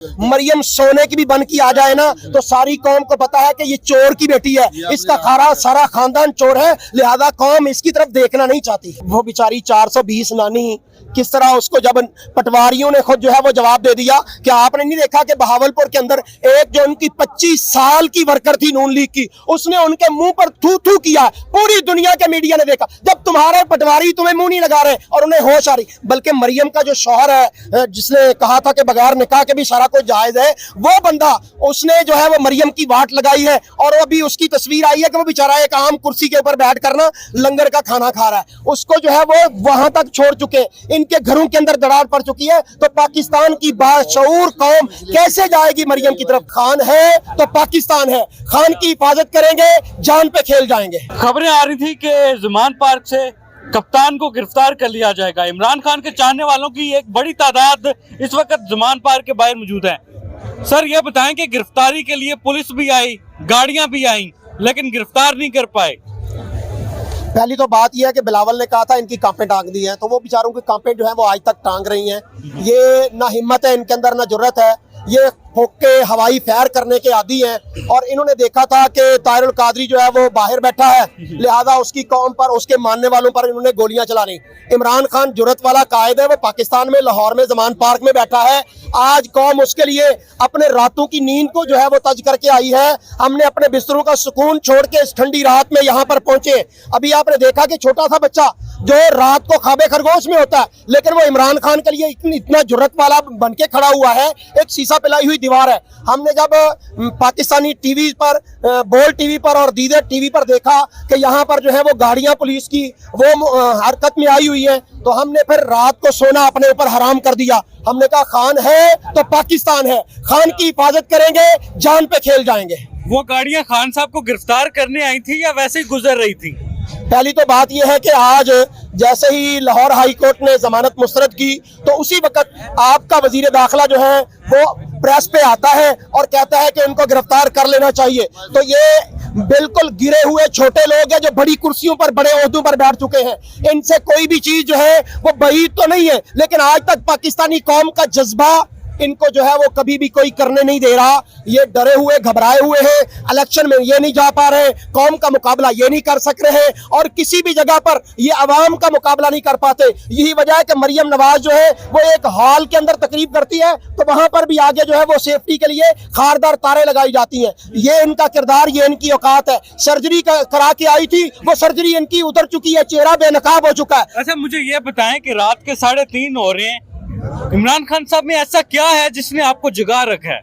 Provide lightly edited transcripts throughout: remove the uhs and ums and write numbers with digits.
मरियम सोने की भी बन की आ जाए ना तो सारी कौम को पता है कि ये चोर की बेटी है, इसका सारा खानदान चोर है, लिहाजा कौम इसकी तरफ देखना नहीं चाहती। वो बेचारी 420 नानी किस तरह उसको जब पटवारियों ने खुद जो है वो जवाब दे दिया कि आपने नहीं देखा कि बहावलपुर के अंदर एक जो उनकी 25 साल की वर्कर थी नून लीग की, उसने उनके मुंह पर थू थू किया। पूरी दुनिया के मीडिया ने देखा। जब तुम्हारे पटवारी तुम्हें मुंह नहीं लगा रहे और उन्हें होश आ रही, बल्कि मरियम का जो शौहर है जिसने कहा था कि बगैर निकाह के भी सारा कुछ जायज है, वो बंदा उसने जो है वो मरियम की वाट लगाई है और अभी उसकी तस्वीर आई है कि वो बेचारा एक आम कुर्सी के ऊपर बैठ कर ना लंगर का खाना खा रहा है। उसको जो है वो वहां तक छोड़ चुके, इनके घरों के अंदर दरार पड़ चुकी है। तो पाकिस्तान की बाशऊर कौम कैसे जाएगी मरियम की तरफ? खान है तो पाकिस्तान है, खान की हिफाजत करेंगे, जान पे खेल जाएंगे। खबरें आ रही थी कि ज़मान पार्क से कप्तान को गिरफ्तार कर लिया जाएगा। इमरान खान के चाहने वालों की एक बड़ी तादाद इस वक्त ज़मान पार्क के बाहर मौजूद है। सर ये बताएं कि गिरफ्तारी के लिए पुलिस भी आई, गाड़ियां भी आई, लेकिन गिरफ्तार नहीं कर पाए। पहली तो बात यह है कि बिलावल ने कहा था इनकी कांपें टांग दी हैं, तो वो बेचारों की कांपें जो है वो आज तक टांग रही हैं। ये ना हिम्मत है इनके अंदर, ना जुर्रत है। ये फोके हवाई फैर करने के आदी हैं और इन्होंने देखा था कि ताहिरुल कादरी जो है वो बाहर बैठा है, लिहाजा उसकी कौम पर, उसके मानने वालों पर इन्होंने गोलियां चलानी। इमरान खान जुर्रत वाला कायद है, वो पाकिस्तान में लाहौर में ज़मान पार्क में बैठा है। आज कौम उसके लिए अपने रातों की नींद को जो है वो तज करके आई है। हमने अपने बिस्तरों का सुकून छोड़ के इस ठंडी रात में यहाँ पर पहुंचे। अभी आपने देखा कि छोटा सा बच्चा जो रात को ख्वाबे खरगोश में होता है, लेकिन वो इमरान खान के लिए इतना जुर्रत वाला बन के खड़ा हुआ है। एक शीशा पिलाई हुई दीवार है। हमने जब पाकिस्तानी टीवी पर, बोल टीवी पर और दीदर टीवी पर देखा कि यहाँ पर जो है वो गाड़ियां पुलिस की वो हरकत में आई हुई है, तो हमने फिर रात को सोना अपने ऊपर हराम कर दिया। हमने कहा खान है तो पाकिस्तान है, खान की हिफाजत करेंगे, जान पे खेल जाएंगे। वो गाड़ियां खान साहब को गिरफ्तार करने आई थी या वैसे ही गुजर रही थी? पहली तो बात यह है कि आज जैसे ही लाहौर हाई कोर्ट ने जमानत मुस्तरद की तो उसी वक्त आपका वजीर दाखिला जो है वो प्रेस पे आता है और कहता है कि उनको गिरफ्तार कर लेना चाहिए। तो ये बिल्कुल गिरे हुए छोटे लोग हैं जो बड़ी कुर्सियों पर, बड़े ओहदों पर बैठ चुके हैं। इनसे कोई भी चीज जो है वो बईद तो नहीं है, लेकिन आज तक पाकिस्तानी कौम का जज्बा इनको जो है वो कभी भी कोई करने नहीं दे रहा। ये डरे हुए, घबराए हुए हैं। इलेक्शन में ये नहीं जा पा रहे, कौम का मुकाबला ये नहीं कर सक रहे और किसी भी जगह पर ये अवाम का मुकाबला नहीं कर पाते। यही वजह है कि मरियम नवाज जो है वो एक हॉल के अंदर तकरीब करती है तो वहां पर भी आगे जो है वो सेफ्टी के लिए खारदार तारे लगाई जाती हैं। ये इनका किरदार, ये इनकी औकात है। सर्जरी करा के आई थी, वो सर्जरी इनकी उतर चुकी है, चेहरा बेनकाब हो चुका है। अच्छा मुझे ये बताएं कि रात के 3:30 हो रहे हैं, इमरान खान साहब में ऐसा क्या है जिसने आपको जगा रखा है?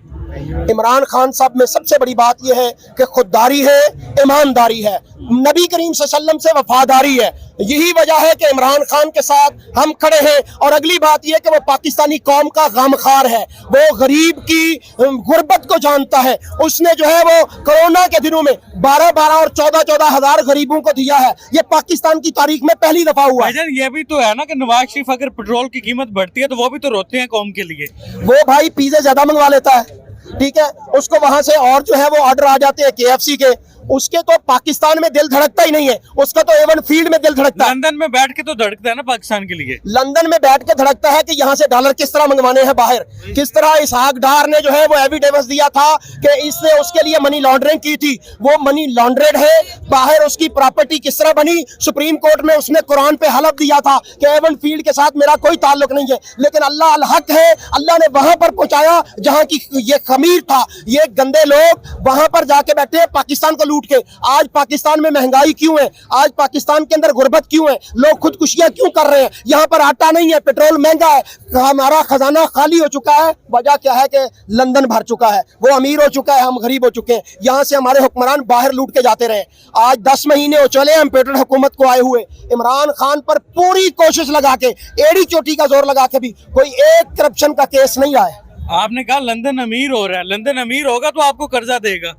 इमरान खान साहब में सबसे बड़ी बात यह है कि खुददारी है, ईमानदारी है, नबी करीम सल्लल्लाहु अलैहि वसल्लम से वफादारी है। यही वजह है कि इमरान खान के साथ हम खड़े हैं। और अगली बात यह कि वो पाकिस्तानी कौम का गमखार है, वो गरीब की गुर्बत को जानता है। उसने जो है वो कोरोना के दिनों में 12-12 और 14-14 हजार गरीबों को दिया है। ये पाकिस्तान की तारीख में पहली दफा हुआ है। ये भी तो है ना कि नवाज शरीफ अगर पेट्रोल की कीमत बढ़ती है तो वो भी तो रोते हैं कौम के लिए। वो भाई पिज़्ज़ा ज्यादा मंगवा लेता है, ठीक है, उसको वहां से और जो है वो ऑर्डर आ जाते हैं KFC के। उसके तो पाकिस्तान में दिल धड़कता ही नहीं है, उसका तो एवन फील्ड में दिल धड़कता है। लंदन में बैठ के तो धड़कता है ना पाकिस्तान के लिए। लंदन में बैठ के धड़कता है कि यहाँ से डॉलर किस तरह मंगवाने हैं बाहर। किस तरह इसहाक डार ने जो है वो एविडेंस दिया था कि इसने उसके लिए मनी लॉन्ड्रिंग की थी, वो मनी लॉन्ड्रेड है। बाहर उसकी प्रॉपर्टी किस तरह बनी, सुप्रीम कोर्ट में उसने कुरान पे हलफ दिया था कि एवन फील्ड के साथ मेरा कोई ताल्लुक नहीं है। लेकिन अल्लाह अल हक है, अल्लाह ने वहां पर पहुंचाया जहां की ये खमीर था। ये गंदे लोग वहां पर जाके बैठे पाकिस्तान को लूट के। आज पाकिस्तान में महंगाई क्यों है, आज पाकिस्तान के अंदर गुर्बत क्यों है, लोग खुदकुशियां क्यों कर रहे हैं? यहाँ पर आटा नहीं है, पेट्रोल महंगा है, हमारा खजाना खाली हो चुका है। वजह क्या है कि लंदन भर चुका है, वो अमीर हो चुका है, हम गरीब हो चुके हैं। यहाँ से हमारे हुक्मरान बाहर लूट के जाते रहे। आज 10 महीने हो चले हम पेट्रोल हुकूमत को आए हुए। इमरान खान पर पूरी कोशिश लगा के, एड़ी चोटी का जोर लगा के भी कोई एक करप्शन का केस नहीं आया। आपने कहा लंदन अमीर हो रहा है, लंदन अमीर होगा तो आपको कर्जा देगा।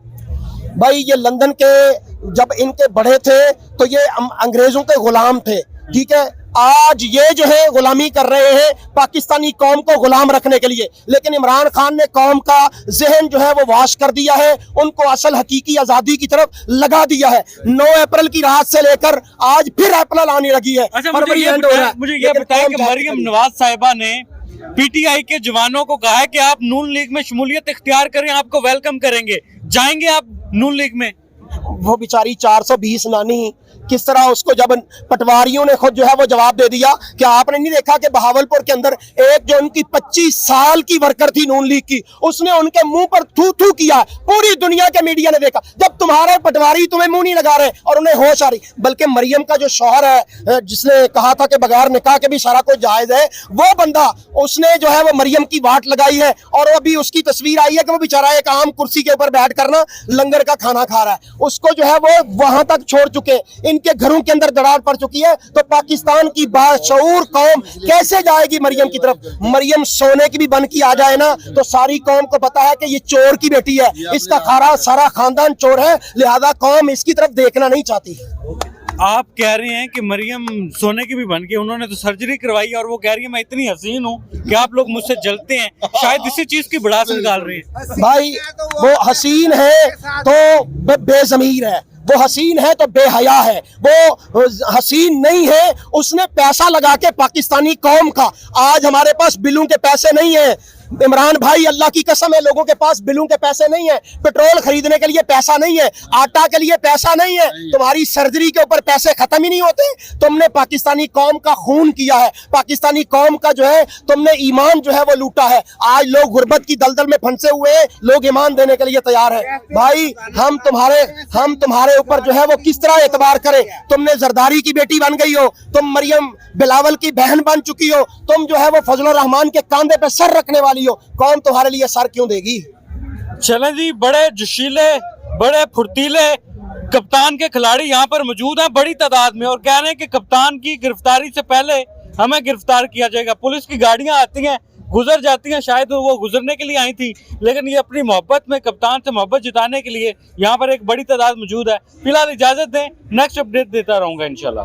भाई ये लंदन के जब इनके बड़े थे तो ये अंग्रेजों के गुलाम थे, ठीक है। आज ये जो है गुलामी कर रहे हैं पाकिस्तानी कौम को गुलाम रखने के लिए। लेकिन इमरान खान ने कौम का जहन जो है वो वाश कर दिया है, उनको असल हकीकी आजादी की तरफ लगा दिया है। 9 अप्रैल की रात से लेकर आज फिर अप्रैल आने लगी है। अच्छा मुझे ये बताएं कि मरियम नवाज साहिबा ने पीटीआई के जवानों को कहा है कि आप नून लीग में शमूलियत इख्तियार करें, आपको वेलकम करेंगे, जाएंगे आप नून लीग में? वो बेचारी 420 नानी किस तरह उसको जब पटवारियों ने खुद जो है वो जवाब दे दिया कि आपने नहीं देखा कि बहावलपुर के अंदर एक जो उनकी 25 साल की वर्कर थी नून लीग की, उसने उनके मुंह पर थू थू किया। पूरी दुनिया के मीडिया ने देखा। जब तुम्हारे पटवारी तुम्हें मुंह नहीं लगा रहे और उन्हें होश आ रही, बल्कि मरियम का जो शौहर है जिसने कहा था कि बगैर निकाह के भी सारा कुछ जायज है, वो बंदा उसने जो है वो मरियम की वाट लगाई है और अभी उसकी तस्वीर आई है कि वो बेचारा एक आम कुर्सी के ऊपर बैठ कर ना लंगर का खाना खा रहा है। उसको जो है वो वहां तक छोड़ चुके, इनके घरों के अंदर दरार पड़ चुकी है। तो पाकिस्तान की बाशऊर कौम कैसे जाएगी मरियम की तरफ? मरियम सोने की भी बन की आ जाए ना तो सारी कौम को पता है कि ये चोर की बेटी है, इसका सारा खानदान चोर है, लिहाजा कौम इसकी तरफ देखना नहीं चाहती। आप कह रहे हैं कि मरियम सोने की भी बन के, उन्होंने तो सर्जरी करवाई और वो कह रही है मैं इतनी हसीन हूँ कि आप लोग मुझसे जलते हैं, शायद इसी चीज की भड़ास निकाल रही है। भाई वो हसीन है तो बेजमीर है, वो हसीन है तो बेहया है, वो हसीन नहीं है। उसने पैसा लगा के पाकिस्तानी कौम का, आज हमारे पास बिलों के पैसे नहीं है इमरान भाई, अल्लाह की कसम है, लोगों के पास बिलों के पैसे नहीं है, पेट्रोल खरीदने के लिए पैसा नहीं है, आटा के लिए पैसा नहीं है, तुम्हारी सर्जरी के ऊपर पैसे खत्म ही नहीं होते। तुमने पाकिस्तानी कौम का खून किया है, पाकिस्तानी कौम का जो है तुमने ईमान जो है वो लूटा है। आज लोग गुर्बत की दलदल में फंसे हुए हैं, लोग ईमान देने के लिए तैयार है। भाई हम तुम्हारे ऊपर जो है वो किस तरह एतबार करें? तुमने जरदारी की बेटी बन गई हो, तुम मरियम बिलावल की बहन बन चुकी हो, तुम जो है वो फजलुर रहमान के कांधे पे सर रखने वाली हो, कौन तुम्हारे लिए सर क्यों देगी? चलें जी, बड़े जोशीले, बड़े फुर्तीले कप्तान के खिलाड़ी यहाँ पर मौजूद हैं बड़ी तादाद में और कह रहे हैं कि कप्तान की गिरफ्तारी से पहले हमें गिरफ्तार किया जाएगा। पुलिस की गाड़ियां आती हैं, गुजर जाती हैं, शायद वो गुजरने के लिए आई थी, लेकिन ये अपनी मोहब्बत में कप्तान से मोहब्बत जताने के लिए यहाँ पर एक बड़ी तादाद मौजूद है। फिलहाल इजाजत दें, नेक्स्ट अपडेट देता रहूंगा इंशाल्लाह।